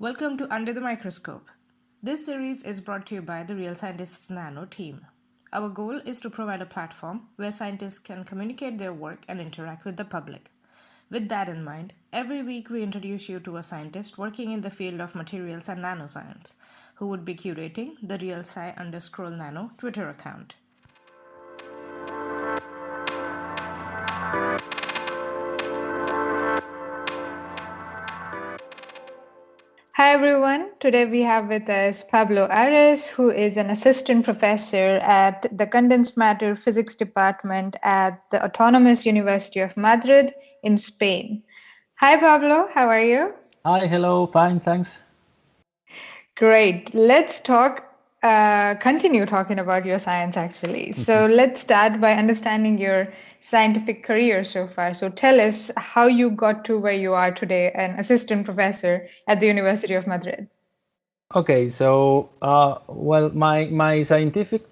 Welcome to Under the Microscope. This series is brought to you by the Real Scientists Nano team. Our goal is to provide a platform where scientists can communicate their work and interact with the public. With that in mind, every week we introduce you to a scientist working in the field of materials and nanoscience, who would be curating the RealSci_Nano Twitter account. Hi everyone. Today we have with us Pablo Ares, who is an assistant professor at the Condensed Matter Physics Department at the Autonomous University of Madrid in Spain. Hi Pablo, how are you? Hi, hello, fine, thanks. Great. Let's continue talking about your science actually. So let's start by understanding your scientific career so far. So tell us how you got to where you are today, an assistant professor at the University of Madrid. Okay, so well, my scientific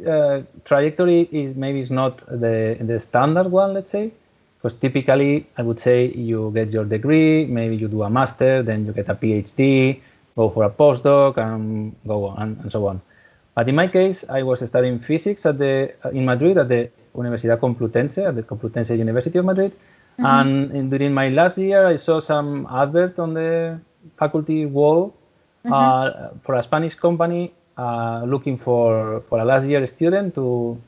trajectory is not the standard one, let's say, because typically I would say you get your degree, maybe you do a master, then you get a PhD, go for a postdoc, and go on and so on. But in my case, I was studying physics in Madrid at the Universidad Complutense, at the Complutense University of Madrid. And during my last year, I saw some advert on the faculty wall for a Spanish company looking for a last year student to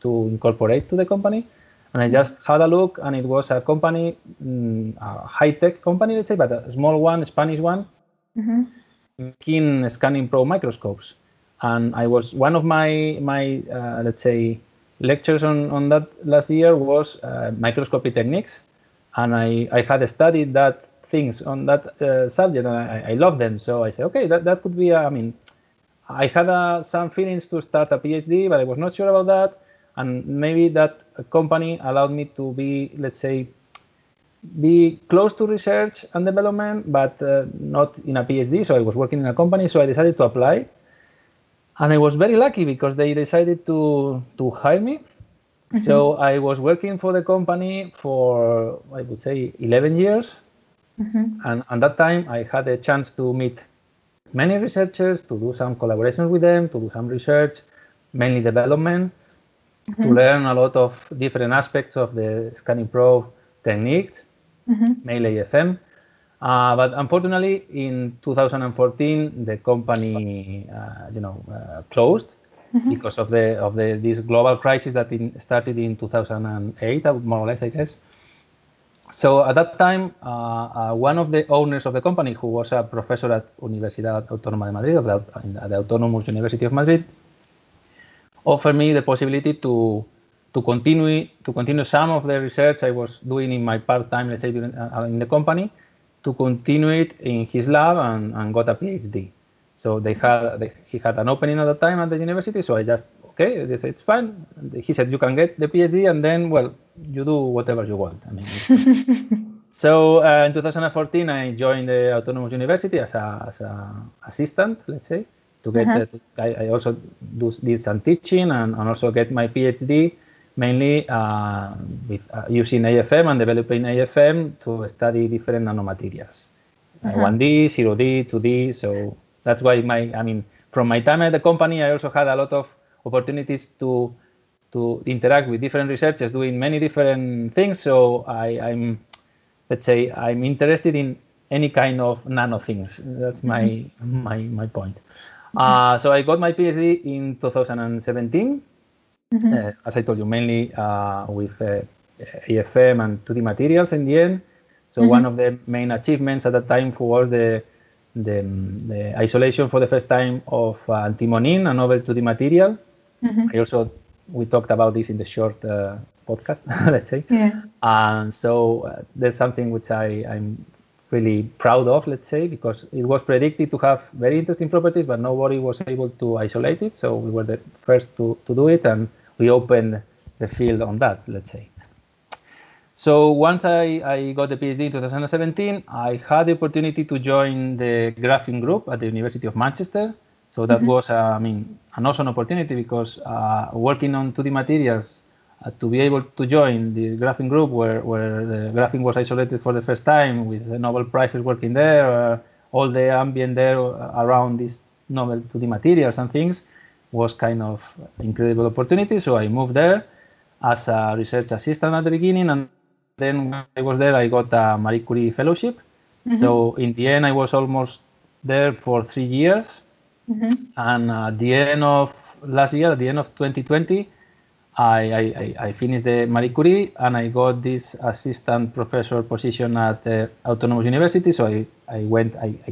incorporate to the company. And I just had a look, and it was a company, a high-tech company, let's say, but a small one, a Spanish one, making scanning probe microscopes. And I was one of my let's say lectures on that last year was microscopy techniques, and I had studied that things on that subject, and I love them. So I said, okay, that could be. I mean, I had some feelings to start a PhD, but I was not sure about that, and maybe that company allowed me to be, let's say, be close to research and development, but not in a PhD. So I was working in a company, so I decided to apply. And I was very lucky because they decided to hire me. So I was working for the company for, I would say, 11 years. And at that time, I had a chance to meet many researchers, to do some collaborations with them, to do some research, mainly development, to learn a lot of different aspects of the scanning probe techniques, mainly AFM. But unfortunately, in 2014, the company, closed because of this global crisis that started in 2008, more or less, I guess. So at that time, one of the owners of the company, who was a professor at Universidad Autónoma de Madrid, at the Autonomous University of Madrid, offered me the possibility to continue some of the research I was doing in my part-time, let's say, in the company, to continue it in his lab and got a PhD. So he had an opening at the time at the university, so I just, okay, they said, it's fine. He said, you can get the PhD, and then, well, you do whatever you want. I mean, so in 2014, I joined the Autonomous University as an assistant, let's say, to get. I also did some teaching and also get my PhD, mainly with using AFM and developing AFM to study different nanomaterials, 1D, 0D, 2D. So that's why from my time at the company, I also had a lot of opportunities to interact with different researchers doing many different things. So I'm interested in any kind of nano things. That's my point. So I got my PhD in 2017. As I told you, mainly with AFM and 2D materials in the end. So one of the main achievements at that time was the isolation for the first time of Antimony, a novel 2D material. We talked about this in the short podcast, let's say. And so that's something which I'm really proud of, let's say, because it was predicted to have very interesting properties, but nobody was able to isolate it. So we were the first to do it, and we opened the field on that, let's say. So once I got the PhD in 2017, I had the opportunity to join the Graphene group at the University of Manchester. So that was, an awesome opportunity because working on 2D materials, to be able to join the Graphene group where the graphene was isolated for the first time with the Nobel Prizes working there, all the ambient there around these novel 2D materials and things was kind of incredible opportunity. So I moved there as a research assistant at the beginning, and then when I was there, I got a Marie Curie fellowship. So in the end, I was almost there for 3 years. And at the end of last year, at the end of 2020, I finished the Marie Curie and I got this assistant professor position at the Autonomous University. So I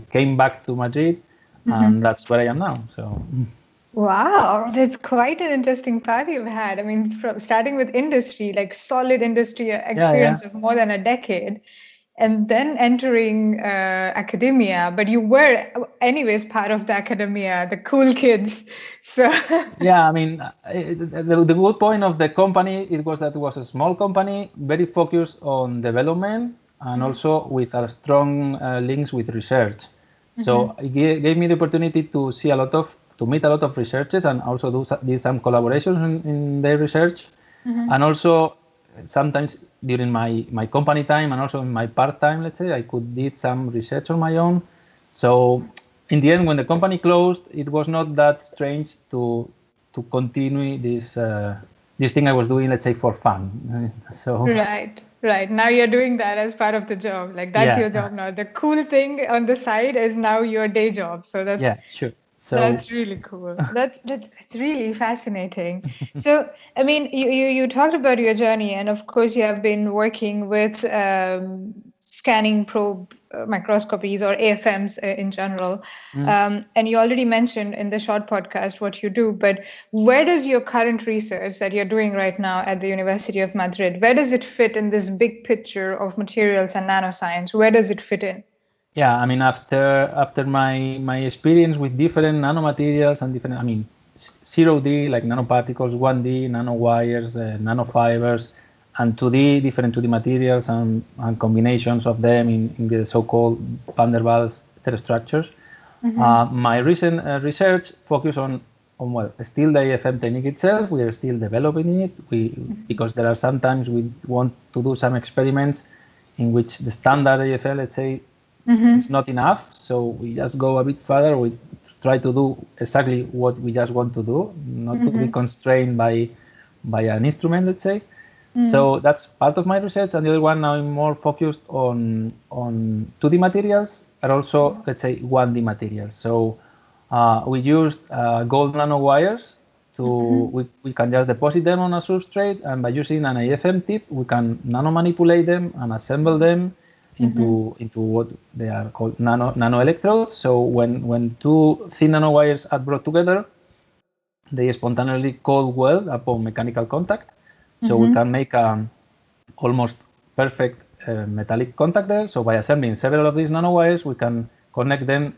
came back to Madrid, and that's where I am now. So. Wow, that's quite an interesting path you've had. I mean, from starting with industry, like solid industry experience of more than a decade, and then entering academia. But you were, anyways, part of the academia, the cool kids. So Yeah, I mean, the good point of the company, it was that it was a small company, very focused on development and also with a strong links with research. So it gave me the opportunity to see to meet a lot of researchers and also did some collaborations in their research. And also sometimes during my company time and also in my part-time, let's say, I could did some research on my own. So in the end, when the company closed, it was not that strange to continue this thing I was doing, let's say, for fun. So right. Now you're doing that as part of the job. Like that's your job now. The cool thing on the side is now your day job. So sure. So that's really cool. That's really fascinating. So, I mean, you talked about your journey, and of course, you have been working with scanning probe microscopies or AFMs in general. And you already mentioned in the short podcast what you do, but where does your current research that you're doing right now at the University of Madrid, where does it fit in this big picture of materials and nanoscience? Where does it fit in? yeah, I mean, after my experience with different nanomaterials and different, I mean, 0D like nanoparticles, 1D nanowires, nanofibers, and 2D different 2D materials and combinations of them in the so-called van der Waals structures. My recent research focused on well, still the AFM technique itself. We are still developing it. Because there are sometimes we want to do some experiments in which the standard AFM, let's say, it's not enough. So we just go a bit further. We try to do exactly what we just want to do, not to be constrained by an instrument, let's say. So that's part of my research. And the other one now I'm more focused on 2D materials and also, let's say, 1D materials. So we used gold nanowires we can just deposit them on a substrate, and by using an AFM tip, we can nano manipulate them and assemble them into what they are called nano electrodes. So when two thin nanowires are brought together, they spontaneously cold weld upon mechanical contact. So we can make almost perfect metallic contact there. So by assembling several of these nanowires, we can connect them.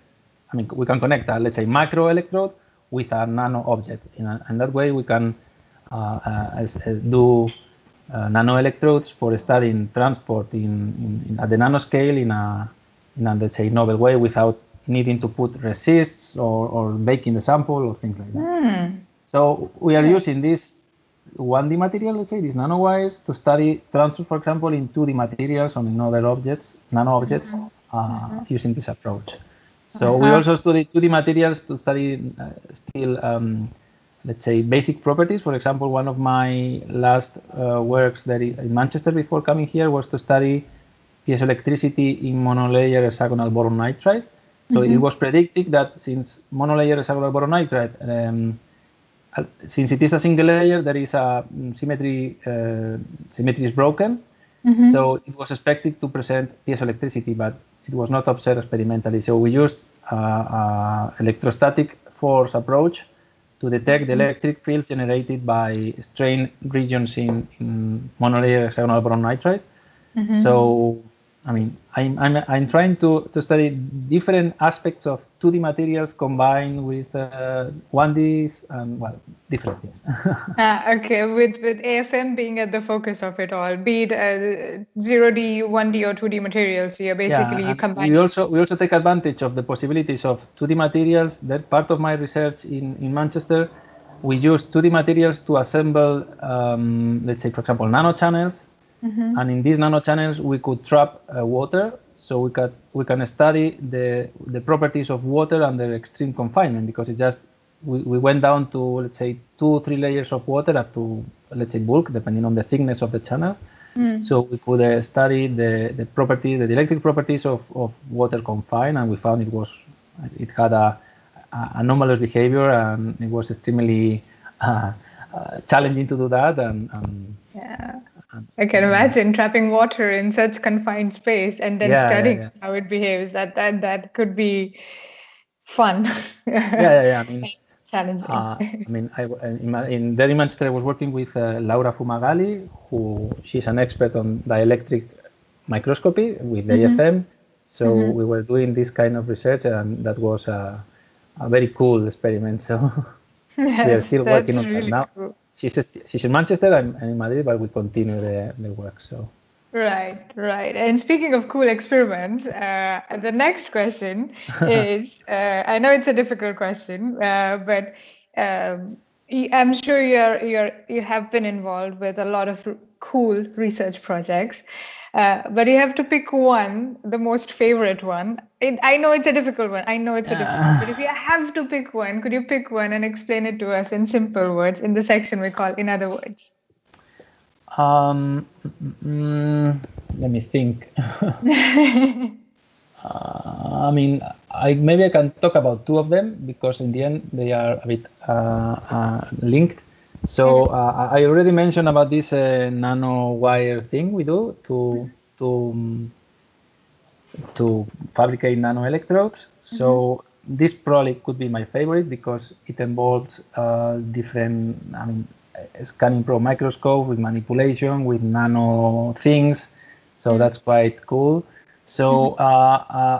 I mean, we can connect a, let's say, micro electrode with a nano object. And that way we can do nano electrodes for studying transport at the nanoscale in a let's say novel way without needing to put resists or baking the sample or things like that. So we are using this 1D material, let's say, these nanowires, to study transfer, for example, in 2D materials or in other objects, nano objects, using this approach. So we also study 2D materials to study still, let's say, basic properties. For example, one of my last works that in Manchester before coming here was to study piezoelectricity in monolayer hexagonal boron nitride. So it was predicted that since monolayer hexagonal boron nitride, since it is a single layer, there is a symmetry is broken. So it was expected to present piezoelectricity, but it was not observed experimentally. So we used electrostatic force approach to detect the electric field generated by strain regions in monolayer hexagonal boron nitride. So, I mean, I'm trying to study different aspects of 2D materials combined with 1Ds and, well, different things. Okay, with AFM being at the focus of it all, be it 0D, 1D, or 2D materials, you're basically combining. We also take advantage of the possibilities of 2D materials. That part of my research in Manchester, we use 2D materials to assemble, let's say, for example, nanochannels. And in these nanochannels, we could trap water, so we can study the properties of water under extreme confinement, because it just we went down to, let's say, 2 or 3 layers of water up to, let's say, bulk, depending on the thickness of the channel. So we could study the property, the electric properties of water confined, and we found it had a anomalous behavior, and it was extremely challenging to do that. Yeah. I can imagine trapping water in such confined space and then studying how it behaves. That could be fun. I mean, challenging. I mean, in Derry, Manchester, I was working with Laura Fumagalli, she's an expert on dielectric microscopy with AFM. So we were doing this kind of research, and that was a very cool experiment. So we are still working on that now. Cool. She's in Manchester, I'm in Madrid, but we continue the work. So. Right. And speaking of cool experiments, the next question is, I know it's a difficult question, but I'm sure you have been involved with a lot of cool research projects, but you have to pick one, the most favorite one. I know it's a difficult one. But if you have to pick one, could you pick one and explain it to us in simple words in the section we call In Other Words? Let me think. I mean, maybe I can talk about two of them, because in the end they are a bit linked. So I already mentioned about this nanowire thing we do to fabricate nano electrodes. So this probably could be my favorite, because it involves different, I mean, scanning probe microscope with manipulation with nano things. So that's quite cool. So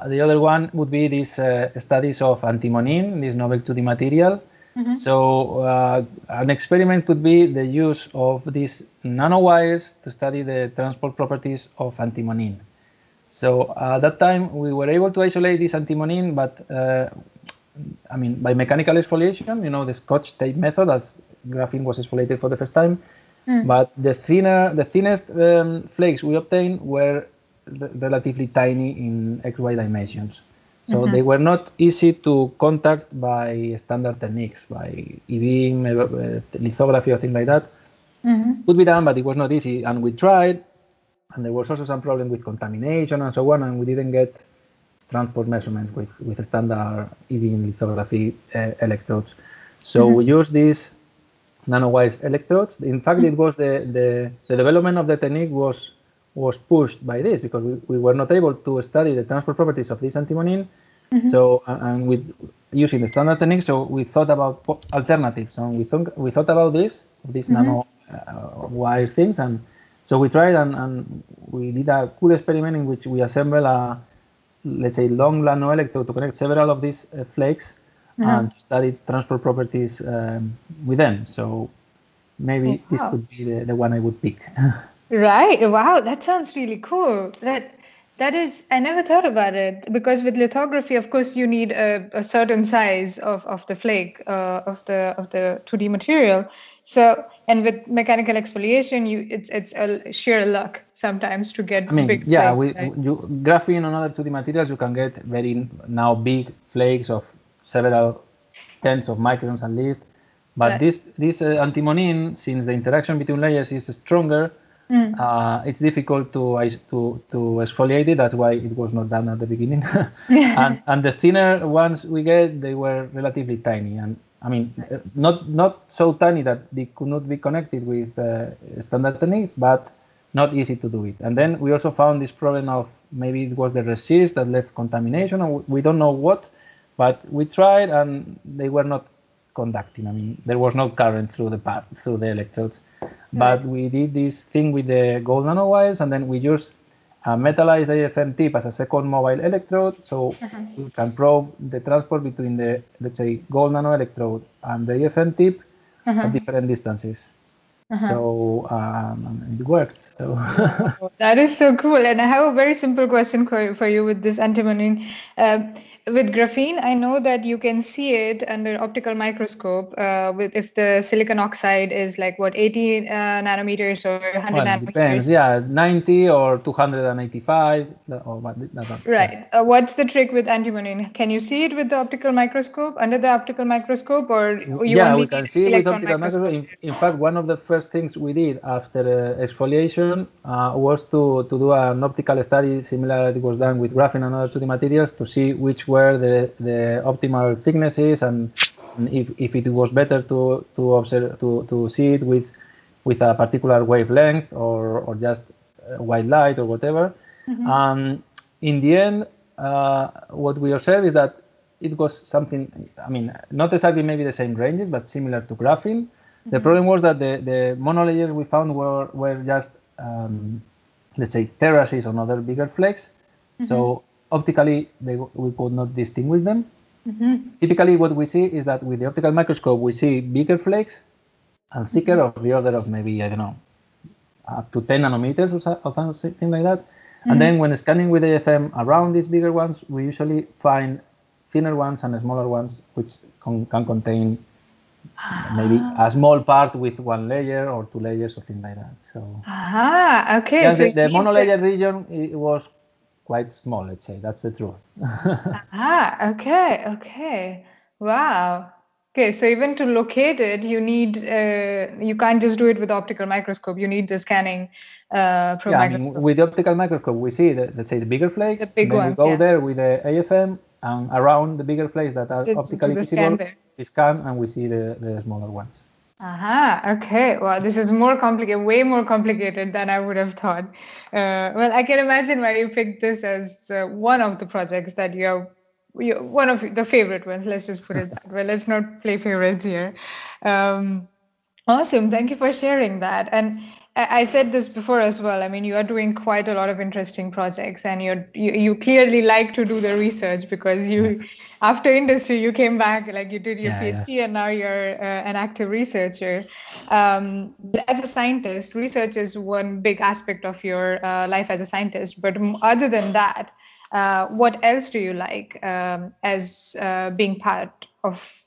the other one would be these studies of antimony, this novel 2D material. So an experiment could be the use of these nanowires to study the transport properties of antimony. So at that time we were able to isolate this antimony, but I mean, by mechanical exfoliation, the Scotch tape method, as graphene was exfoliated for the first time. But the thinnest flakes we obtained were relatively tiny in XY dimensions. So they were not easy to contact by standard techniques, by e-beam, lithography, or things like that. Could be done, but it was not easy. And we tried, and there was also some problem with contamination and so on, and we didn't get transport measurements with standard e-beam lithography electrodes. So we used these nanowire electrodes. In fact, it was the development of the technique was pushed by this, because we were not able to study the transport properties of this antimony. So and with using the standard technique, so we thought about alternatives, and we thought about these nano wire things, and so we tried and we did a cool experiment in which we assemble a, let's say, long nano electrode to connect several of these flakes and to study transport properties with them. So maybe this could be the one I would pick. Right. Wow, that sounds really cool. That is, I never thought about it, because with lithography, of course, you need a certain size of the flake of the 2D material. So, and with mechanical exfoliation, it's a sheer luck sometimes to get big flakes. Right? Graphene and other 2D materials, you can get very now big flakes of several tens of microns at least. But this antimony, since the interaction between layers is stronger, it's difficult to exfoliate it. That's why it was not done at the beginning. and the thinner ones we get, they were relatively tiny, and I mean, not so tiny that they could not be connected with standard techniques, but not easy to do it. And then we also found this problem of maybe it was the resist that left contamination, and we don't know what, but we tried and they were not conducting. I mean, there was no current through the electrodes. But we did this thing with the gold nanowires, and then we used a metallized AFM tip as a second mobile electrode, so we can probe the transport between the, let's say, gold nano electrode and the AFM tip at different distances. So it worked. So. That is so cool. And I have a very simple question for you with this antimony. with graphene, I know that you can see it under optical microscope with if the silicon oxide is like what 80 nanometers or 100 Well, it depends. nanometers. Yeah, 90 or 285 or what that one. Yeah. Right. What's the trick with antimony? Can you see it with the optical microscope, under the optical microscope, or you Yeah, only we need can see with electron optical microscope. microscope? In fact, one of the first things we did after exfoliation was to do an optical study similar that it was done with graphene and other 2D materials to see which were the optimal thicknesses and if it was better to observe to see it with a particular wavelength or just white light or whatever. In the end, what we observed is that it was something, I mean, not exactly maybe the same ranges, but similar to graphene. The problem was that the monolayers we found were just, let's say, terraces on other bigger flakes. So optically, we could not distinguish them. Typically, what we see is that with the optical microscope, we see bigger flakes and thicker of the order of maybe, I don't know, up to 10 nanometers or something like that. And then when scanning with AFM around these bigger ones, we usually find thinner ones and smaller ones, which can contain maybe a small part with one layer or two layers or things like that. So Okay. yes, So you the need monolayer region it was quite small, let's say. That's the truth. Okay, okay. Wow. Okay, so even to locate it, you need you can't just do it with optical microscope. You need the scanning probe Yeah, I mean, microscope. with the optical microscope, we see let's say the bigger The flakes, big then we ones, go yeah. there with the AFM, and around the bigger flakes that are Just do optically the scan visible, there. we scan and we see the smaller ones. Okay. Wow, this is more complicated, way more complicated than I would have thought. Well, I can imagine why you picked this as one of the projects that one of the favorite ones. Let's just put it that way. Let's not play favorites here. Um, Awesome. Thank you for sharing that. And I said this before as well. I mean, you are doing quite a lot of interesting projects, and you clearly like to do the research because after industry, you came back, like you did your Yeah. PhD, and now you're an active researcher. But as a scientist, research is one big aspect of your life as a scientist. But other than that, what else do you like as being part of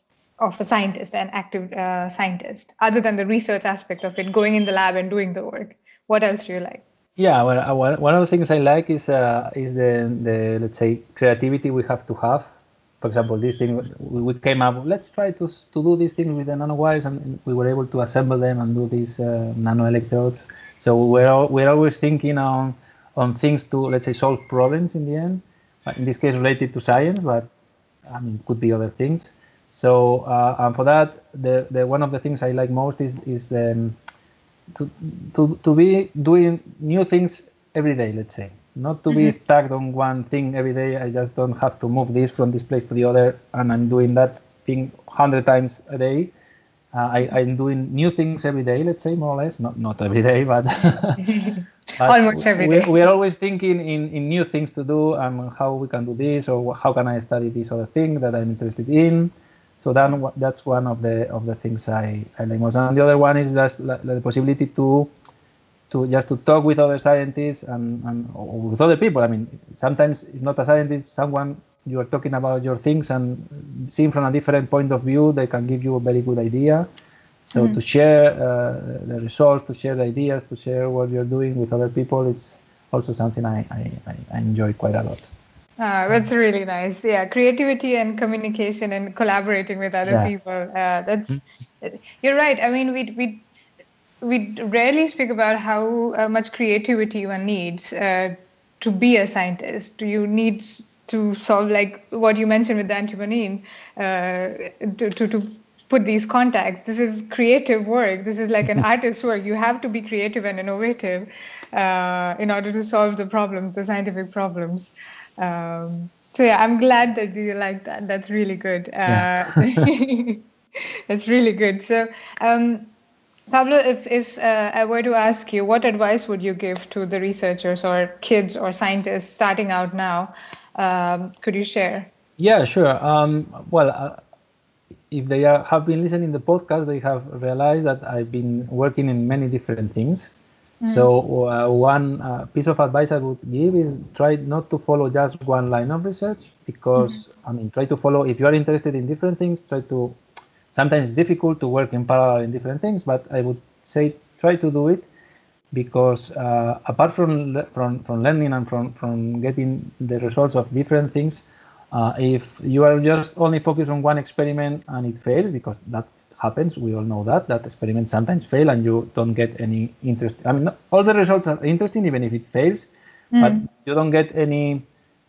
a scientist, an active scientist, other than the research aspect of it, going in the lab and doing the work? What else do you like? Yeah, well, one of the things I like is the let's say creativity we have to have. For example, this thing we came up. Let's try to do these things with the nanowires, and we were able to assemble them and do these nano electrodes. So we're always thinking on things to let's say solve problems in the end. In this case, related to science, but I mean could be other things. So and for that, the one of the things I like most is to be doing new things every day, let's say, not to be stuck on one thing every day. I just don't have to move this from this place to the other, and I'm doing that thing 100 times a day. I'm doing new things every day, let's say, more or less, not every day, but but Almost every we are day. always thinking in new things to do and how we can do this or how can I study this other thing that I'm interested in. So that's one of the things I like most. And the other one is just the possibility to just to talk with other scientists and or with other people. I mean, sometimes it's not a scientist, someone you are talking about your things and seeing from a different point of view, they can give you a very good idea. So to share the results, to share the ideas, to share what you're doing with other people, it's also something I enjoy quite a lot. That's really nice. Yeah, creativity and communication and collaborating with other Yeah. people. That's You're right. I mean, we rarely speak about how much creativity one needs to be a scientist. You need to solve, like what you mentioned with the antimony, to put these contacts. This is creative work. This is like an artist's work. You have to be creative and innovative in order to solve the problems, the scientific problems. So yeah, I'm glad that you like that. That's really good. Yeah. That's really good. So. Pablo, if I were to ask you, what advice would you give to the researchers or kids or scientists starting out now? Could you share? Yeah, sure. Well, if they have been listening to the podcast, they have realized that I've been working in many different things. So one piece of advice I would give is try not to follow just one line of research, because I mean, try to follow, if you are interested in different things, try to, sometimes it's difficult to work in parallel in different things, but I would say try to do it, because apart from learning and from getting the results of different things, if you are just only focused on one experiment and it fails, because that happens, we all know that experiments sometimes fail and you don't get any interest. I mean, all the results are interesting even if it fails, but you don't get any,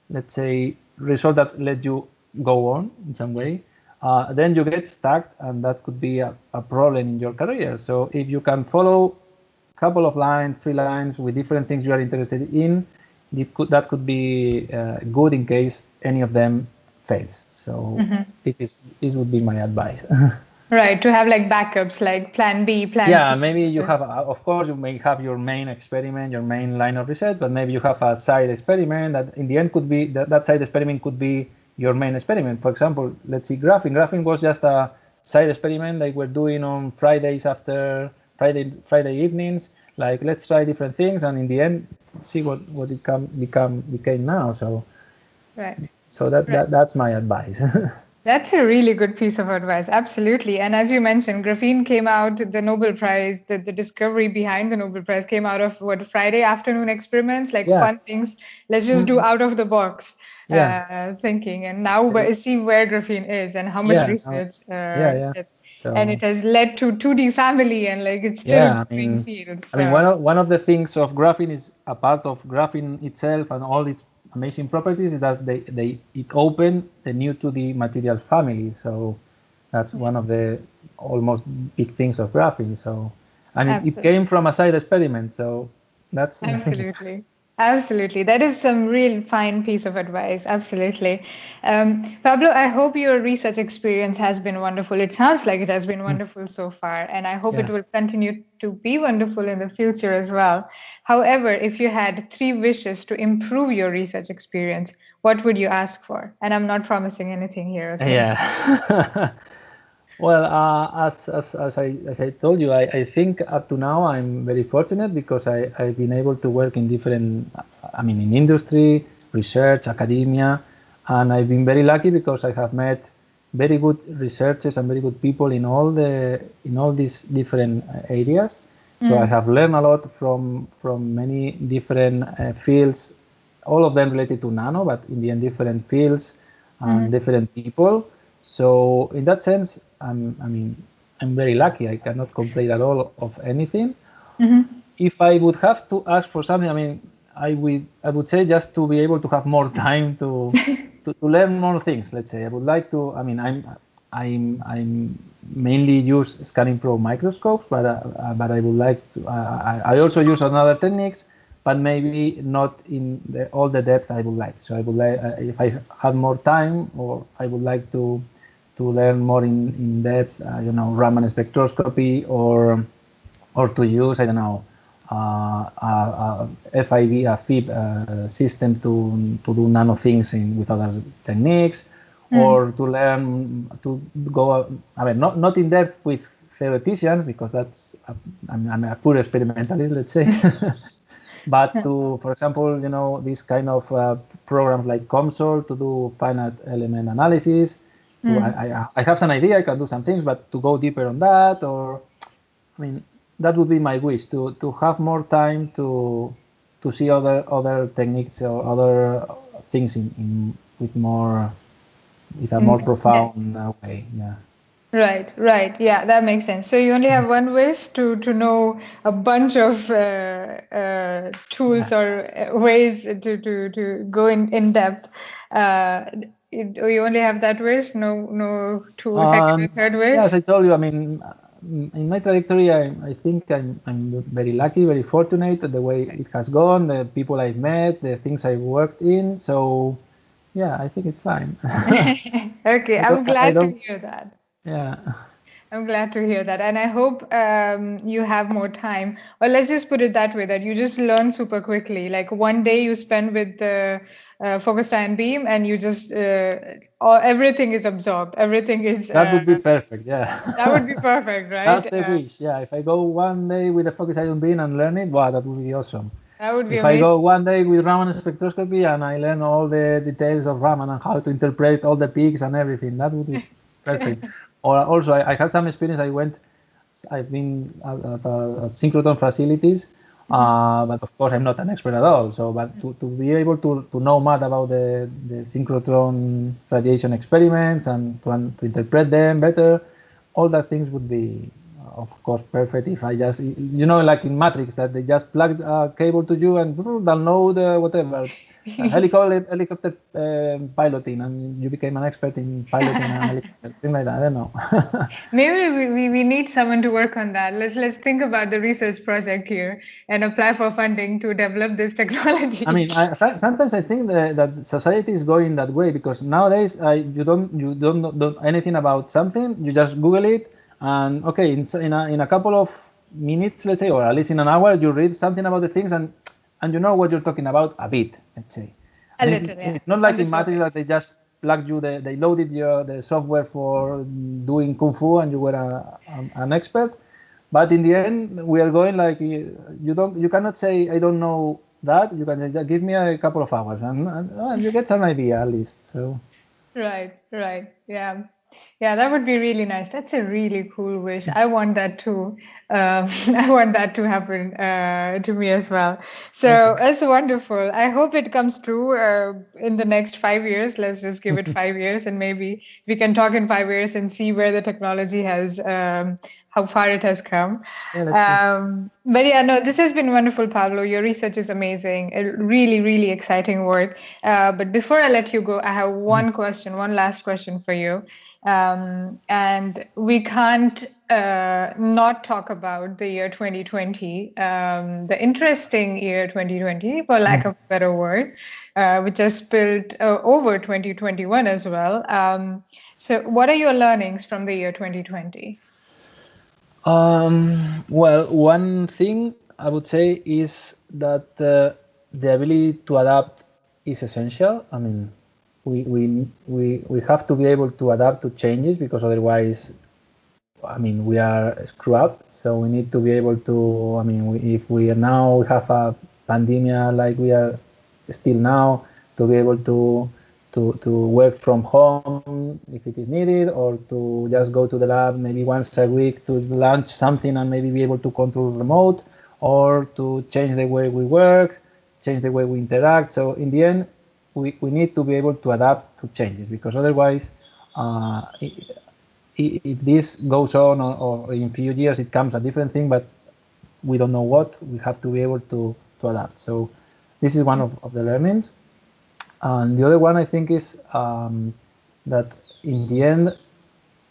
let's say, result that let you go on in some way. Then you get stuck, and that could be a problem in your career. So if you can follow a couple of lines, 3 lines with different things you are interested in, that could be good in case any of them fails. So this would be my advice. Right, to have like backups, like plan B, plan Yeah, C. maybe you have, of course, you may have your main experiment, your main line of research, but maybe you have a side experiment that in the end could be, that side experiment could be your main experiment. For example, let's see, graphene. Graphene was just a side experiment like we're doing on Fridays after Friday evenings. Like, let's try different things, and in the end, see what it became now. So, Right. that's my advice. That's a really good piece of advice. Absolutely. And as you mentioned, graphene came out, the Nobel Prize, the discovery behind the Nobel Prize came out of what, Friday afternoon experiments, like Yeah. fun things. Let's just do out of the box Yeah. thinking. And now see where graphene is and how much Yeah. research Yeah. and So. it has led to 2D family, and like it's still Yeah, growing fields. I mean, one of the things of graphene is, a part of graphene itself and all its amazing properties, is that it opened the new 2D materials family. So that's one of the almost big things of graphene. So, and it Absolutely. came from a side experiment. So that's, I think it's, Absolutely. Absolutely. That is some real fine piece of advice. Absolutely. Pablo, I hope your research experience has been wonderful. It sounds like it has been wonderful so far, and I hope it yeah. will continue to be wonderful in the future as well. However, if you had 3 wishes to improve your research experience, what would you ask for? And I'm not promising anything here, okay? Yeah. Well, as I told you, I think up to now I'm very fortunate, because I've been able to work in different, I mean, in industry, research, academia, and I've been very lucky because I have met very good researchers and very good people in all these different areas. So I have learned a lot from many different fields, all of them related to nano, but in the end different fields and different people. So in that sense, I'm very lucky. I cannot complain at all of anything. If I would have to ask for something, I mean, I would say just to be able to have more time to learn more things. Let's say I would like to. I mean, I'm mainly use scanning probe microscopes, but I would like to. I also use another techniques, but maybe not in all the depth I would like. So I would like, if I had more time, or I would like to learn more in depth, Raman spectroscopy, or to use, I don't know, FIV, a FIB system to do nano things with other techniques, or to learn to go, I mean, not in depth with theoreticians, because I'm a poor experimentalist, let's say. But to, for example, these kind of programs like COMSOL to do finite element analysis. I have some idea, I can do some things, but to go deeper on that, or, I mean, that would be my wish, to have more time to see other techniques or other things with a more Yeah. profound way. Yeah. Right. Yeah, that makes sense. So you only have one wish to know a bunch of tools Yeah. or ways to go in depth. You only have that wish. No second or third Yeah, as wish. I told you, I mean, in my trajectory, I think I'm very lucky, very fortunate the way it has gone, the people I've met, the things I've worked in. So, yeah, I think it's fine. Okay, I don't, I'm I glad to don't, hear that. yeah. I'm glad to hear that. And I hope you have more time. Or let's just put it that way, that you just learn super quickly. Like one day you spend with the focused ion beam and you just, everything is absorbed. Everything is, That would be perfect, that would yeah. be perfect, right? That's the wish, yeah. If I go one day with a focus ion beam and learn it, wow, that would be awesome. That would be If I amazing. go one day with Raman spectroscopy and I learn all the details of Raman and how to interpret all the peaks and everything, that would be perfect. Or also, I had some experience. I've been at synchrotron facilities, but of course I'm not an expert at all. So, but to be able to know more about the synchrotron radiation experiments and to interpret them better, all that things would be, of course, perfect if I just, like in Matrix, that they just plug a cable to you and download whatever. Helicopter piloting, and you became an expert in piloting a helicopter, thing like that. I don't know. Maybe we need someone to work on that. Let's think about the research project here and apply for funding to develop this I technology. mean, sometimes I think that society is going that way because nowadays you don't know anything about something. You just Google it, and okay, in a couple of minutes, let's say, or at least in an hour, you read something about the things, and you know what you're talking about a bit, let's say. A And little, yeah, it's not on like the in Matrix that surface. they just plugged you, they loaded the software for doing kung fu, and you were an expert. But in the end, we are going like you cannot say I don't know that. You can just give me a couple of hours, and you get some idea at least. So Right. Yeah. Yeah, that would be really nice. That's a really cool wish. I want that too. I want that to happen to me as well. So okay, that's wonderful. I hope it comes true in the next 5 years. Let's just give it 5 years, and maybe we can talk in 5 years and see where the technology has, how far it has come. yeah, let's see. But yeah, no, this has been wonderful, Pablo. Your research is amazing. Really, really exciting work. But before I let you go, I have one question, one last question for you. And we can't not talk about the year 2020, the interesting year 2020, for lack of a better word, which has spilled over 2021 as well. So, what are your learnings from the year 2020? Well, one thing I would say is that the ability to adapt is essential. I mean, we have to be able to adapt to changes because otherwise, I mean, we are screwed up. So we need to be able to. I mean, if we are now we have a pandemic like we are still now, to be able to work from home if it is needed, or to just go to the lab maybe once a week to launch something and maybe be able to control remote, or to change the way we work, change the way we interact. So in the end, we need to be able to adapt to changes because otherwise. If this goes on or in a few years it comes a different thing, but we don't know what, we have to be able to adapt. So this is one of the learnings. And the other one I think is that in the end,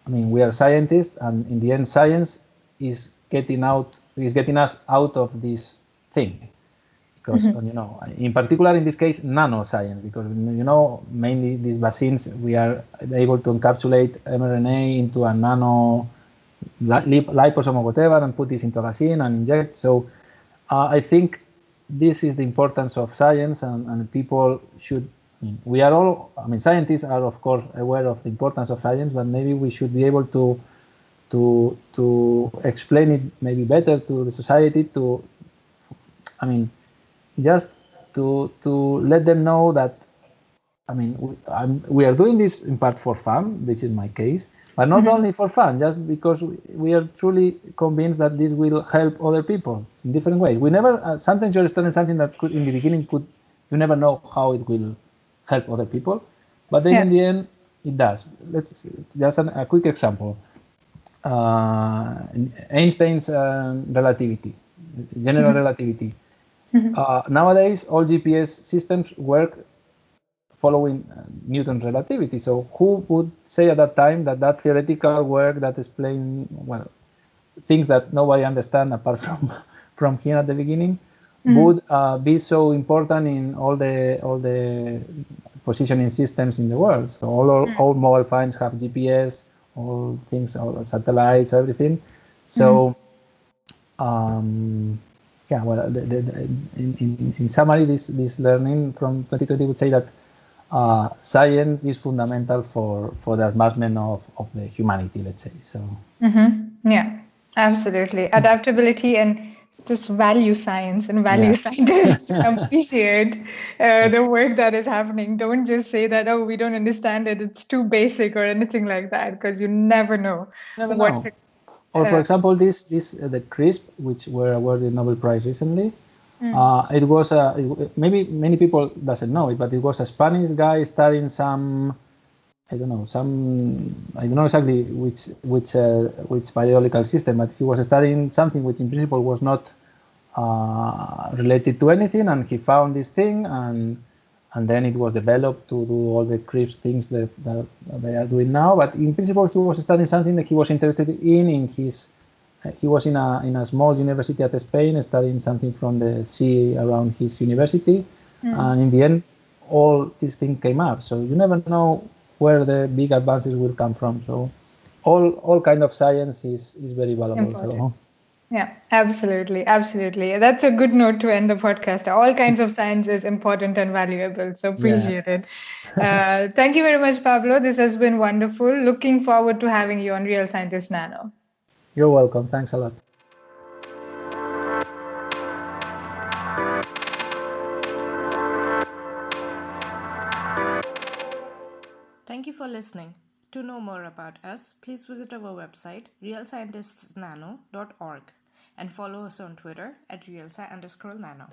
I mean, we are scientists, and in the end, science is getting us out of this thing. Because in particular in this case, nanoscience, because mainly these vaccines we are able to encapsulate mRNA into a nano liposome or whatever and put this into a vaccine and inject. So I think this is the importance of science, and people should. We are all. I mean, scientists are of course aware of the importance of science, but maybe we should be able to explain it maybe better to the society. I mean, just to let them know that I mean we are doing this in part for fun. This is my case, but not only for fun, just because we are truly convinced that this will help other people in different ways. We never sometimes you're studying something that could in the beginning could you never know how it will help other people, but then Yeah. in the end it does. Let's just a quick example. Einstein's relativity, general relativity. Nowadays, all GPS systems work following Newton's relativity. So who would say at that time that theoretical work that explains things that nobody understands apart from him at the beginning would be so important in all the positioning systems in the world? So all mobile phones have GPS, all things, all the satellites, everything. So yeah, well, in summary, this learning from 2020 would say that science is fundamental for the advancement of the humanity, let's say. So Yeah, absolutely. Adaptability and just value science and value yeah. scientists appreciate the work that is happening. Don't just say that, oh, we don't understand it, it's too basic or anything like that, because you never know Never what. know. Or for example, this the CRISP, which were awarded Nobel Prize recently. It was maybe many people doesn't know it, but it was a Spanish guy studying some, I don't know, I don't know exactly which biological system, but he was studying something which in principle was not related to anything, and he found this thing, and then it was developed to do all the CRISP things that they are doing now. But in principle, he was studying something that he was interested in his. He was in a small university at Spain studying something from the sea around his university, and in the end, all these things came up. So you never know where the big advances will come from. So all kind of science is very valuable. Important. So Yeah, absolutely. Absolutely. That's a good note to end the podcast. All kinds of science is important and valuable. So yeah, appreciate it. Thank you very much, Pablo. This has been wonderful. Looking forward to having you on Real Scientist Nano. you're welcome. Thanks a lot. Thank you for listening. To know more about us, please visit our website realscientistsnano.org and follow us on Twitter at realsci_nano.